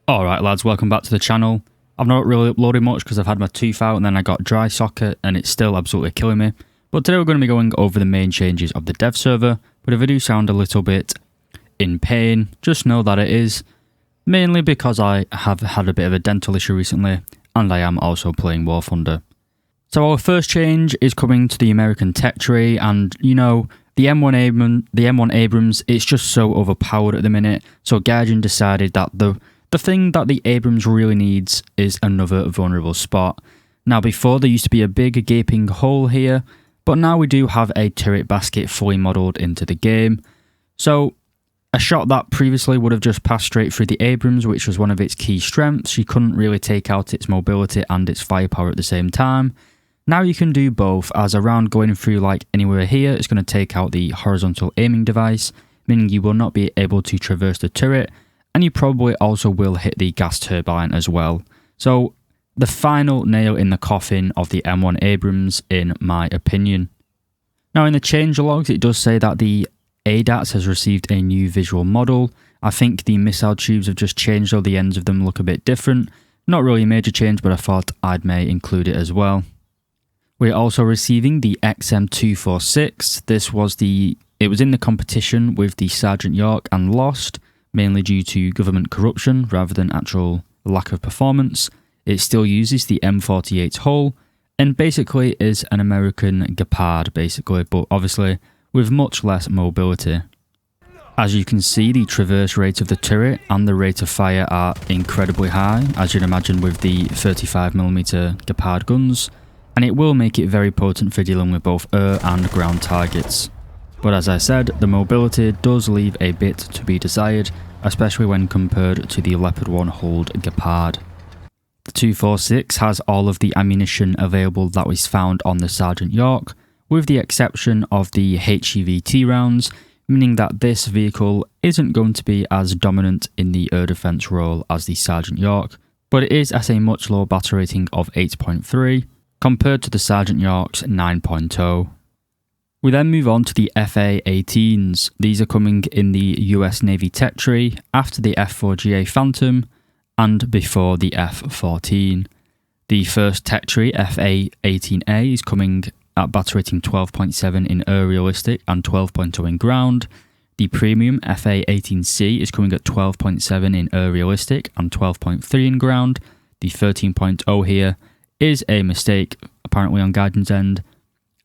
Alright lads, welcome back to the channel. I've not really uploaded much because I've had my tooth out and then I got dry socket and it's still absolutely killing me. But today we're going to be going over the main changes of the dev server, but if I do sound a little bit in pain, just know that it is mainly because I have had a bit of a dental issue recently and I am also playing War Thunder. So our first change is coming to the American tech tree, and you know, the M1 Abrams, it's just so overpowered at the minute, so Gaijin decided that the thing that the Abrams really needs is another vulnerable spot. Now before there used to be a big gaping hole here, but now we do have a turret basket fully modelled into the game. So a shot that previously would have just passed straight through the Abrams, which was one of its key strengths, you couldn't really take out its mobility and its firepower at the same time. Now you can do both, as a round going through like anywhere here is going to take out the horizontal aiming device, meaning you will not be able to traverse the turret, and you probably also will hit the gas turbine as well. So the final nail in the coffin of the M1 Abrams in my opinion. Now in the change logs it does say that the ADATS has received a new visual model. I think the missile tubes have just changed, though the ends of them look a bit different. Not really a major change, but I thought I'd may include it as well. We're also receiving the XM246. It was in the competition with the Sergeant York and lost, mainly due to government corruption rather than actual lack of performance. It still uses the M48 hull and basically is an American Gepard basically, but obviously with much less mobility. As you can see, the traverse rate of the turret and the rate of fire are incredibly high, as you'd imagine with the 35mm Gepard guns, and it will make it very potent for dealing with both air and ground targets. But as I said, the mobility does leave a bit to be desired, especially when compared to the Leopard 1 hulled Gepard. The 246 has all of the ammunition available that was found on the Sergeant York, with the exception of the HEVT rounds, meaning that this vehicle isn't going to be as dominant in the air defense role as the Sergeant York, but it is at a much lower battle rating of 8.3 compared to the Sergeant York's 9.0. We then move on to the FA-18s. These are coming in the US Navy tech tree after the F4GA Phantom and before the F14. The first tech tree, FA-18A, is coming at battle rating 12.7 in air realistic and 12.0 in ground. The premium FA-18C is coming at 12.7 in air realistic and 12.3 in ground. The 13.0 here is a mistake apparently on Gaijin's end,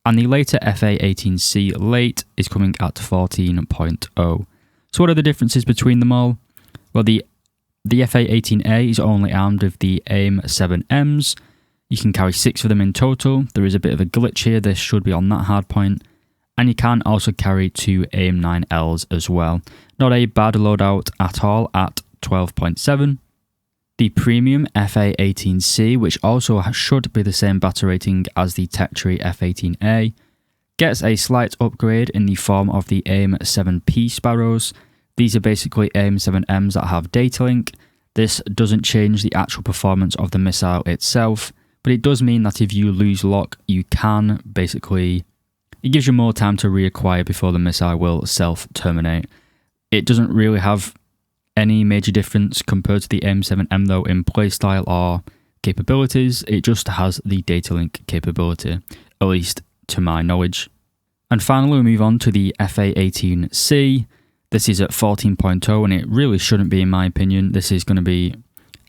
and the later FA-18C late is coming at 14.0. So what are the differences between them all? Well, the FA-18A is only armed with the AIM-7Ms. You can carry 6 of them in total. There is a bit of a glitch here, this should be on that hardpoint. And you can also carry 2 AIM-9Ls as well. Not a bad loadout at all at 12.7. The premium FA-18C, which also should be the same battle rating as the tech tree F-18A, gets a slight upgrade in the form of the AIM-7P Sparrows. These are basically AIM-7Ms that have data link. This doesn't change the actual performance of the missile itself, but it does mean that if you lose lock, you can basically, it gives you more time to reacquire before the missile will self-terminate. It doesn't really have any major difference compared to the AIM-7M though in playstyle or capabilities. It just has the data link capability, at least to my knowledge. And finally we move on to the FA-18C. This is at 14.0 and it really shouldn't be in my opinion. This is going to be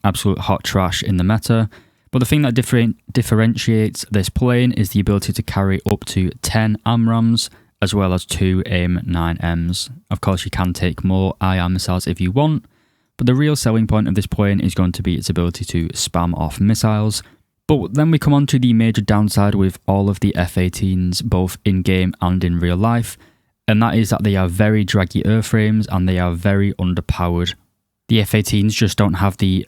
absolute hot trash in the meta. But the thing that differentiates this plane is the ability to carry up to 10 AMRAAMs as well as 2 AIM-9Ms. Of course you can take more IR missiles if you want, but the real selling point of this plane is going to be its ability to spam off missiles. But then we come on to the major downside with all of the F-18s, both in-game and in real life, and that is that they are very draggy airframes and they are very underpowered. The F-18s just don't have the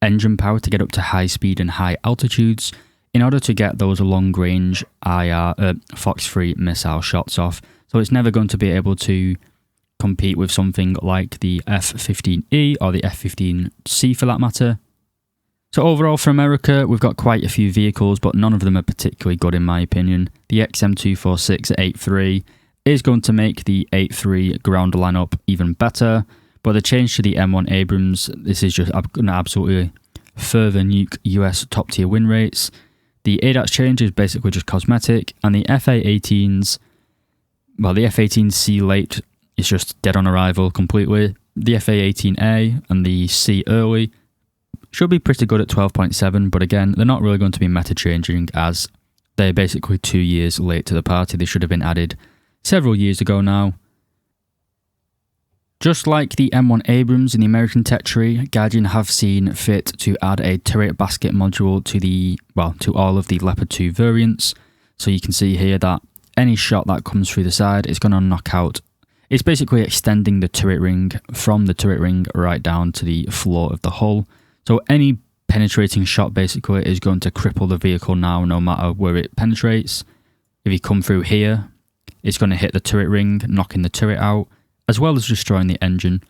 engine power to get up to high speed and high altitudes in order to get those long-range Fox-3 missile shots off. So it's never going to be able to compete with something like the F-15E or the F-15C for that matter. So overall for America, we've got quite a few vehicles, but none of them are particularly good in my opinion. The XM246 at 8.3 is going to make the 8.3 ground lineup even better, But the change to the M1 Abrams, this is just going to absolutely further nuke US top tier win rates. The ADAS change is basically just cosmetic, and the FA-18s, well, the F-18C late is just dead on arrival completely. The FA-18A and the C early should be pretty good at 12.7, but again, they're not really going to be meta changing as they're basically 2 years late to the party. They should have been added several years ago now. Just like the M1 Abrams in the American tech tree, Gaijin have seen fit to add a turret basket module to all of the Leopard 2 variants. So you can see here that any shot that comes through the side is going to knock out. It's basically extending the turret ring from the turret ring right down to the floor of the hull. So any penetrating shot basically is going to cripple the vehicle now, no matter where it penetrates. If you come through here, it's going to hit the turret ring, knocking the turret out, as well as destroying the engine.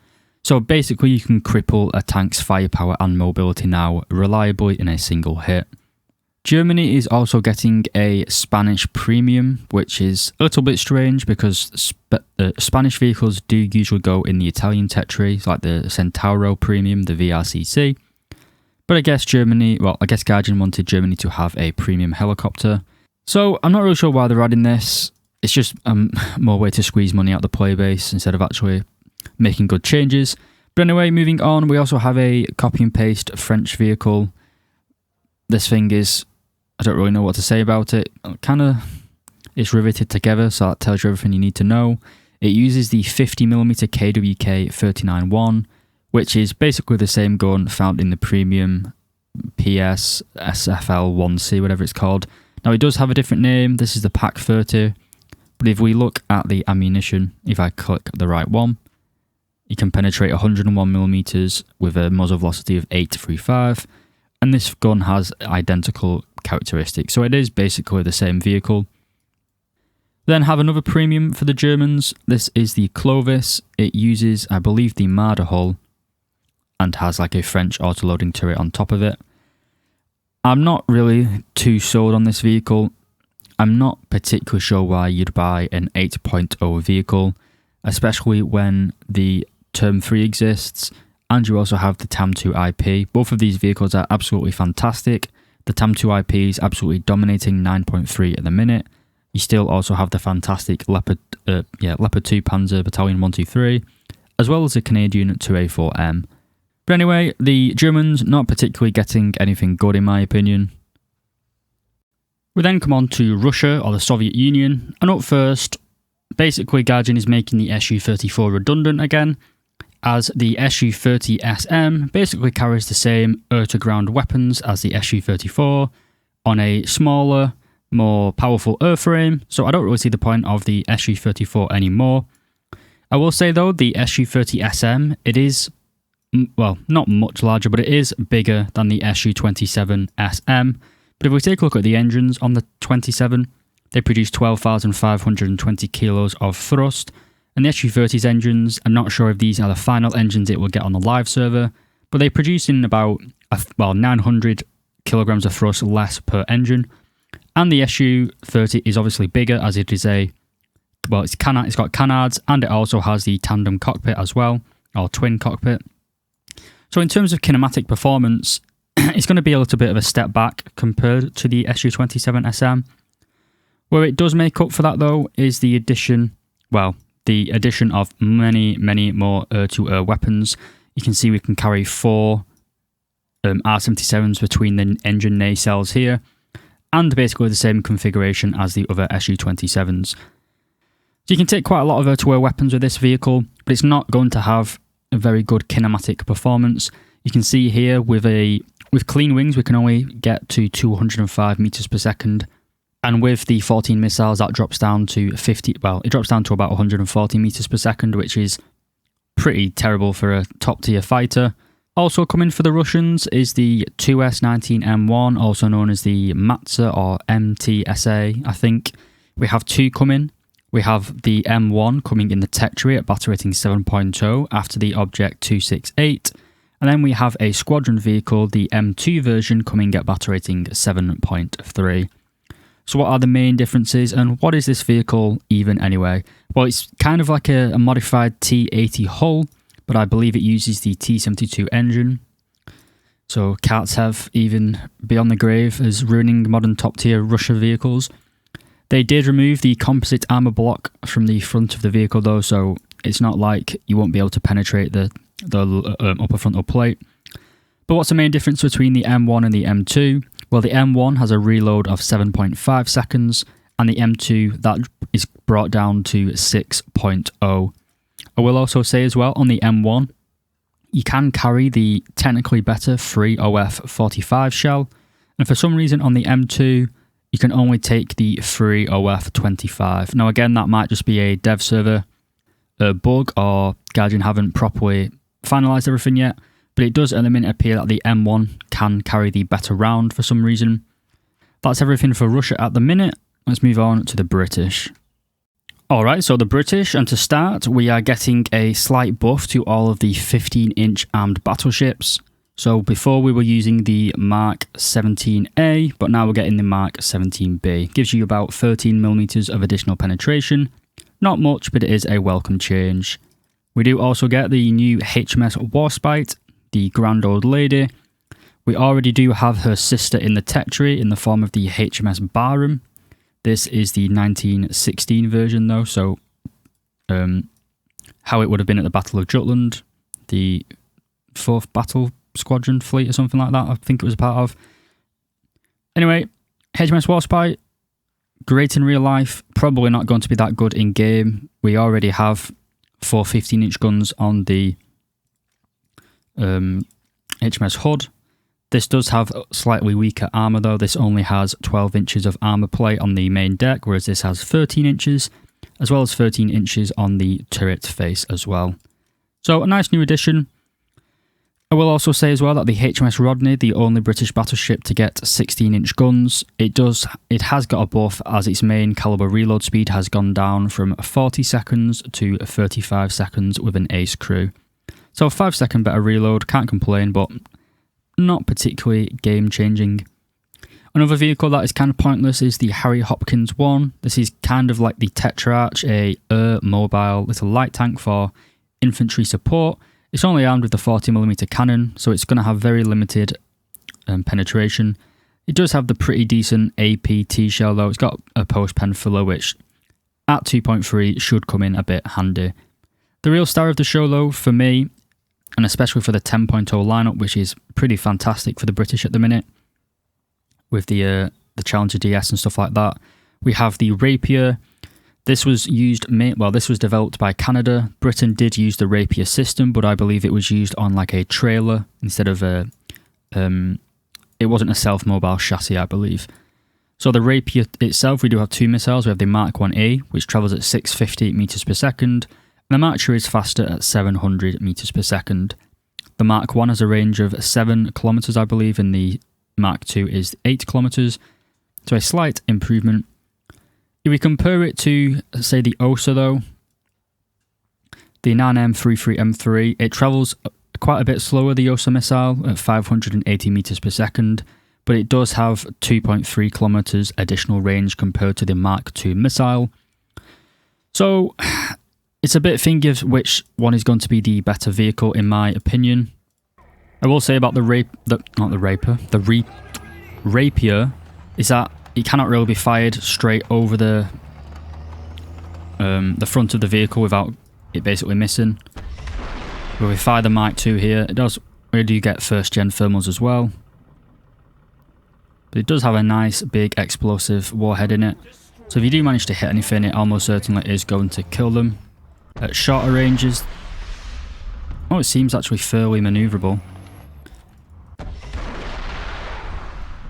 So basically you can cripple a tank's firepower and mobility now reliably in a single hit. Germany is also getting a Spanish premium, which is a little bit strange because Spanish vehicles do usually go in the Italian tech tree, like the Centauro premium, the VRCC. But I guess Gaijin wanted Germany to have a premium helicopter. So I'm not really sure why they're adding this. It's just more way to squeeze money out the player base instead of actually making good changes. But anyway, moving on, we also have a copy and paste French vehicle. This thing is, I don't really know what to say about it. It's riveted together, so that tells you everything you need to know. It uses the 50mm KWK 39-1, which is basically the same gun found in the premium PS SFL 1C, whatever it's called. Now it does have a different name. This is the PAC 30. But if we look at the ammunition, if I click the right one, you can penetrate 101mm with a muzzle velocity of 835, and this gun has identical characteristics, so it is basically the same vehicle. Then have another premium for the Germans. This is the Clovis. It uses, I believe, the Marder hull and has like a French autoloading turret on top of it. I'm not really too sold on this vehicle. I'm not particularly sure why you'd buy an 8.0 vehicle, especially when the Term 3 exists, and you also have the TAM2 IP. Both of these vehicles are absolutely fantastic. The TAM2 IP is absolutely dominating 9.3 at the minute. You still also have the fantastic Leopard 2 Panzer Battalion 123, as well as the Canadian 2A4M. But anyway, the Germans not particularly getting anything good in my opinion. We then come on to Russia, or the Soviet Union, and up first, basically Gaijin is making the Su-34 redundant again, as the Su-30SM basically carries the same air-to-ground weapons as the Su-34 on a smaller, more powerful airframe, so I don't really see the point of the Su-34 anymore. I will say though, the Su-30SM, it is, well, not much larger, but it is bigger than the Su-27SM. But if we take a look at the engines on the 27, they produce 12,520 kilos of thrust, and the Su-30's engines, I'm not sure if these are the final engines it will get on the live server, but they produce in about 900 kilograms of thrust less per engine. And the Su-30 is obviously bigger as it is it's got canards, and it also has the tandem cockpit as well, or twin cockpit. So in terms of kinematic performance, it's going to be a little bit of a step back compared to the Su-27SM. Where it does make up for that though is the addition of many, many more air-to-air weapons. You can see we can carry 4 R77s between the engine nacelles here, and basically the same configuration as the other Su-27s. So you can take quite a lot of air-to-air weapons with this vehicle, but it's not going to have a very good kinematic performance. You can see here with clean wings we can only get to 205 meters per second, and with the 14 missiles that drops down to it drops down to about 140 meters per second, which is pretty terrible for a top tier fighter. Also coming for the Russians is the 2S-19M1, also known as the Matza or MTSA, I think. We have 2 coming. We have the M1 coming in the tech tree at battle rating 7.0 after the Object 268. And then we have a squadron vehicle, the M2 version, coming at battle rating 7.3. So what are the main differences, and what is this vehicle even anyway? Well, it's kind of like a modified T-80 hull, but I believe it uses the T-72 engine. So Kartsev, even beyond the grave, as ruining modern top-tier Russia vehicles. They did remove the composite armour block from the front of the vehicle though, so it's not like you won't be able to penetrate the upper frontal plate. But what's the main difference between the M1 and the M2? Well, the M1 has a reload of 7.5 seconds, and the M2, that is brought down to 6.0. I will also say as well, on the M1, you can carry the technically better free OF-45 shell, and for some reason on the M2, you can only take the free OF-25. Now again, that might just be a dev server bug, or Guardian haven't properly finalised everything yet, but it does at the minute appear that the M1 can carry the better round for some reason. That's everything for Russia at the minute. Let's move on to the British. Alright, so the British, and to start, we are getting a slight buff to all of the 15-inch armed battleships. So before we were using the Mark 17A, but now we're getting the Mark 17B. Gives you about 13mm of additional penetration. Not much, but it is a welcome change. We do also get the new HMS Warspite, the Grand Old Lady. We already do have her sister in the tech tree in the form of the HMS Barham. This is the 1916 version though, so how it would have been at the Battle of Jutland, the 4th Battle Squadron Fleet or something like that, I think it was a part of. Anyway, HMS Warspite, great in real life, probably not going to be that good in game. We already have 4 15-inch guns on the HMS Hood. This does have slightly weaker armour though. This only has 12 inches of armour plate on the main deck, whereas this has 13 inches, as well as 13 inches on the turret face as well. So a nice new addition. I will also say as well that the HMS Rodney, the only British battleship to get 16-inch guns, it has got a buff as its main caliber reload speed has gone down from 40 seconds to 35 seconds with an ace crew. So 5 second better reload, can't complain, but not particularly game-changing. Another vehicle that is kind of pointless is the Harry Hopkins 1. This is kind of like the Tetrarch, a mobile little light tank for infantry support. It's only armed with the 40mm cannon, so it's going to have very limited penetration. It does have the pretty decent APT shell though. It's got a post-pen filler, which at 2.3 should come in a bit handy. The real star of the show though, for me, and especially for the 10.0 lineup, which is pretty fantastic for the British at the minute, with the Challenger DS and stuff like that. We have the Rapier. This was this was developed by Canada. Britain did use the Rapier system, but I believe it was used on like a trailer instead of it wasn't a self-mobile chassis, I believe. So the Rapier itself, we do have 2 missiles. We have the Mark 1A, which travels at 650 meters per second. The Mark II is faster at 700 meters per second. The Mark I has a range of 7 kilometers, I believe, and the Mark II is 8 kilometers. So a slight improvement. If we compare it to, say, the OSA though, the 9M33M3, it travels quite a bit slower, the OSA missile, at 580 meters per second, but it does have 2.3 kilometers additional range compared to the Mark II missile. So it's a bit thingy of which one is going to be the better vehicle in my opinion. I will say about the Rapier is that it cannot really be fired straight over the front of the vehicle without it basically missing. But we fire the Mark II here, we do get first gen thermals as well. But it does have a nice big explosive warhead in it. So if you do manage to hit anything, it almost certainly is going to kill them. At shorter ranges, it seems actually fairly manoeuvrable.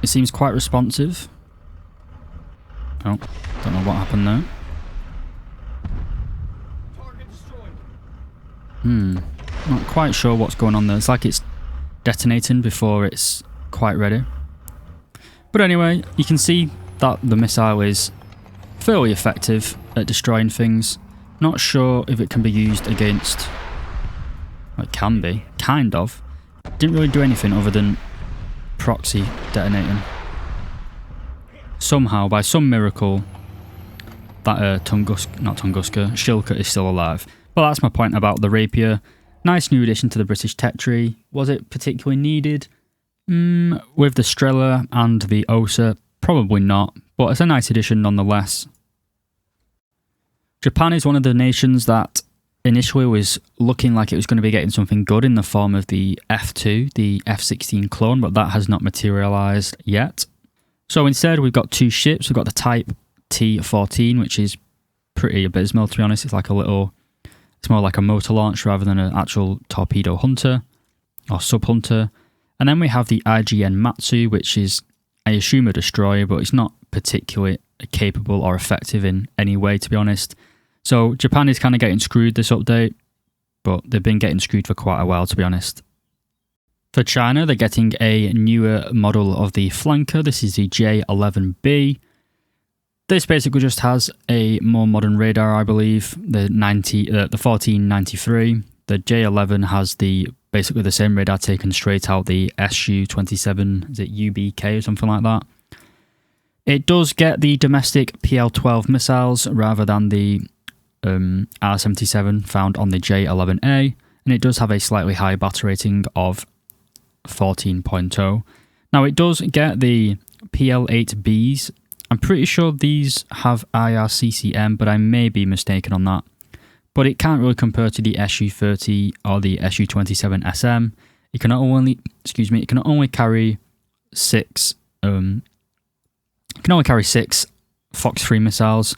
It seems quite responsive. Oh, don't know what happened there. Not quite sure what's going on there. It's like it's detonating before it's quite ready. But anyway, you can see that the missile is fairly effective at destroying things. Not sure if it can be used against... Well, it can be, kind of. Didn't really do anything other than proxy detonating. Somehow, by some miracle, that Shilka is still alive. Well, that's my point about the Rapier. Nice new addition to the British tech tree. Was it particularly needed? With the Strela and the Osa, probably not, but it's a nice addition nonetheless. Japan is one of the nations that initially was looking like it was going to be getting something good in the form of the F2, the F-16 clone, but that has not materialised yet. So instead, we've got two ships. We've got the Type T-14, which is pretty abysmal, to be honest. It's more like a motor launch rather than an actual torpedo hunter or sub-hunter. And then we have the IGN Matsu, which is, I assume, a destroyer, but it's not particularly capable or effective in any way, to be honest. So Japan is kind of getting screwed this update, but they've been getting screwed for quite a while, to be honest. For China, they're getting a newer model of the flanker. This is the J11B. This basically just has a more modern radar, I believe, the 1493. The J11 has basically the same radar taken straight out the Su-27, is it UBK or something like that? It does get the domestic PL-12 missiles rather than the R-77 found on the J11A, and it does have a slightly higher battery rating of 14.0. Now it does get the PL-8Bs. I'm pretty sure these have IRCCM, but I may be mistaken on that. But it can't really compare to the Su-30 or the Su-27 SM. It can only carry six. It can only carry 6 Fox 3 missiles.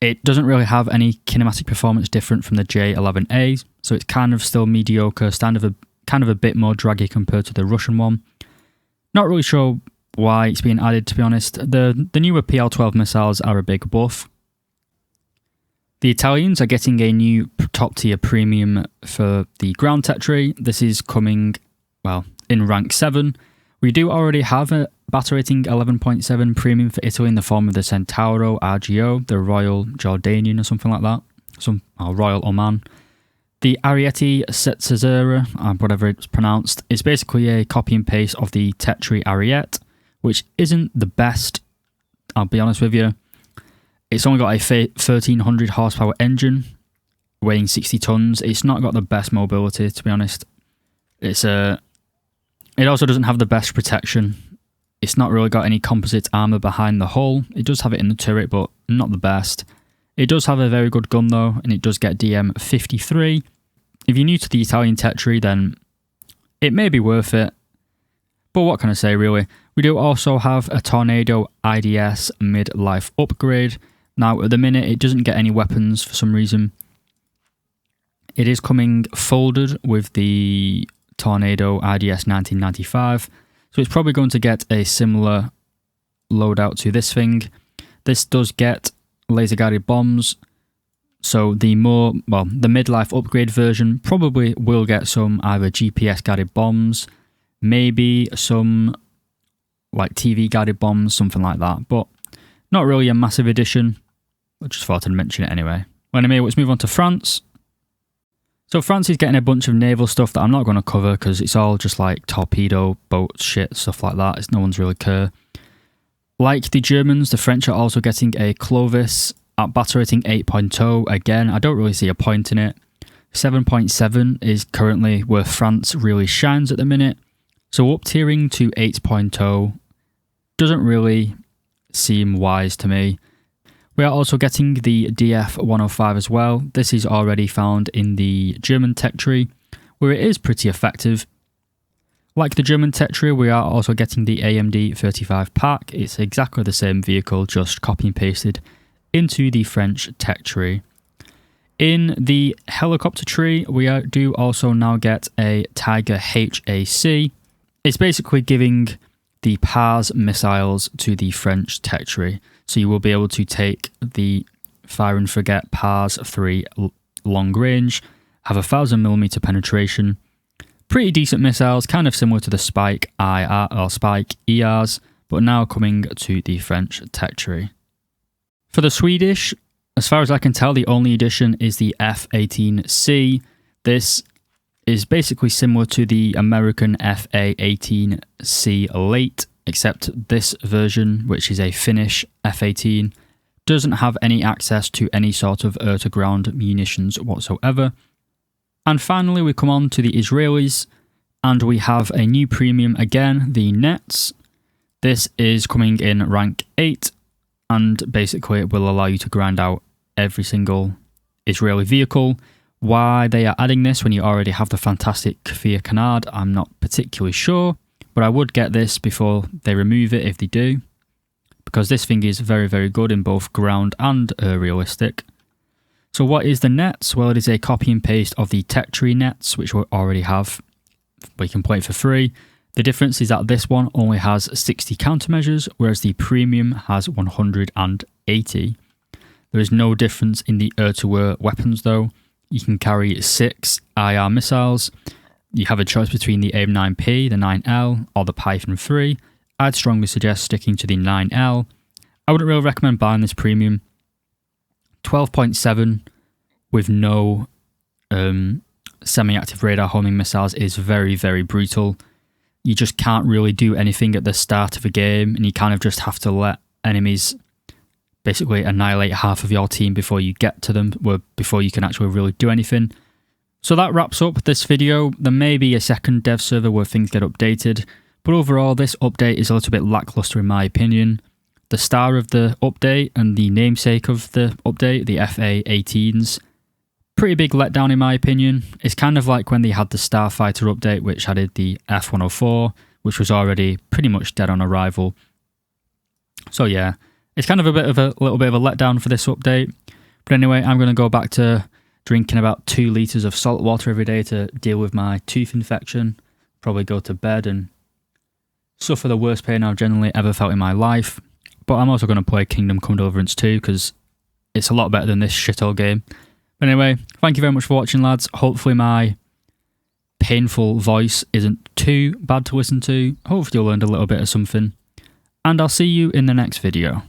It doesn't really have any kinematic performance different from the J11A, so it's kind of still mediocre, kind of a bit more draggy compared to the Russian one. Not really sure why it's being added, to be honest. The newer PL-12 missiles are a big buff. The Italians are getting a new top-tier premium for the ground tech tree. This is coming, well, in rank 7. We do already have a battle rating 11.7 premium for Italy in the form of the Centauro RGO, the Royal Jordanian or something like that, Royal Oman. The Ariete Cesarea, whatever it's pronounced, is basically a copy and paste of the Tetri Ariete, which isn't the best, I'll be honest with you. It's only got a 1300 horsepower engine, weighing 60 tons. It's not got the best mobility, to be honest. It also doesn't have the best protection. It's not really got any composite armour behind the hull. It does have it in the turret, but not the best. It does have a very good gun though, and it does get DM53. If you're new to the Italian tech tree, then it may be worth it. But what can I say, really? We do also have a Tornado IDS mid-life upgrade. Now, at the minute, it doesn't get any weapons for some reason. It is coming folded with the Tornado IDS 1995, so it's probably going to get a similar loadout to this thing. This does get laser guided bombs, so the midlife upgrade version probably will get some either GPS guided bombs, maybe some like TV guided bombs, something like that, but not really a massive addition. I just thought I'd mention it anyway. Well, anyway, let's move on to France. So France is getting a bunch of naval stuff that I'm not going to cover because it's all just like torpedo, boat shit, stuff like that. No one's really care. Like the Germans, the French are also getting a Clovis at battle rating 8.0. Again, I don't really see a point in it. 7.7 is currently where France really shines at the minute. So up tiering to 8.0 doesn't really seem wise to me. We are also getting the DF-105 as well. This is already found in the German tech tree, where it is pretty effective. Like the German tech tree, we are also getting the AMD 35 pack. It's exactly the same vehicle, just copy and pasted into the French tech tree. In the helicopter tree, we do also now get a Tiger HAC. It's basically giving the PARS missiles to the French tech tree. So you will be able to take the Fire and Forget PARS 3 long range, have 1000mm penetration, pretty decent missiles, kind of similar to the Spike IR or Spike ERs, but now coming to the French tech tree. For the Swedish, as far as I can tell, the only addition is the F-18C. This is basically similar to the American FA-18C late, except this version, which is a Finnish F-18, doesn't have any access to any sort of air-to-ground munitions whatsoever. And finally, we come on to the Israelis, and we have a new premium again, the Nets. This is coming in rank 8, and basically it will allow you to grind out every single Israeli vehicle. Why they are adding this when you already have the fantastic Kfir Canard, I'm not particularly sure, but I would get this before they remove it if they do, because this thing is very, very good in both ground and realistic. So what is the Nets? Well, it is a copy and paste of the Tech Tree Nets, which we already have, but you can play it for free. The difference is that this one only has 60 countermeasures, whereas the premium has 180. There is no difference in the air-to-air weapons though. You can carry 6 IR missiles. You have a choice between the AIM-9P, the 9L, or the Python 3. I'd strongly suggest sticking to the 9L. I wouldn't really recommend buying this premium. 12.7 with no semi-active radar homing missiles is very, very brutal. You just can't really do anything at the start of a game, and you kind of just have to let enemies basically annihilate half of your team before you get to them, before you can actually really do anything. So that wraps up this video. There may be a second dev server where things get updated, but overall this update is a little bit lackluster in my opinion. The star of the update and the namesake of the update, the FA-18s, pretty big letdown in my opinion. It's kind of like when they had the Starfighter update, which added the F-104, which was already pretty much dead on arrival. So yeah, it's kind of a little bit of a letdown for this update. But anyway, I'm going to go back to drinking about 2 litres of salt water every day to deal with my tooth infection. Probably go to bed and suffer the worst pain I've generally ever felt in my life. But I'm also going to play Kingdom Come Deliverance 2 because it's a lot better than this shithole game. But anyway, thank you very much for watching, lads. Hopefully my painful voice isn't too bad to listen to. Hopefully you learned a little bit of something. And I'll see you in the next video.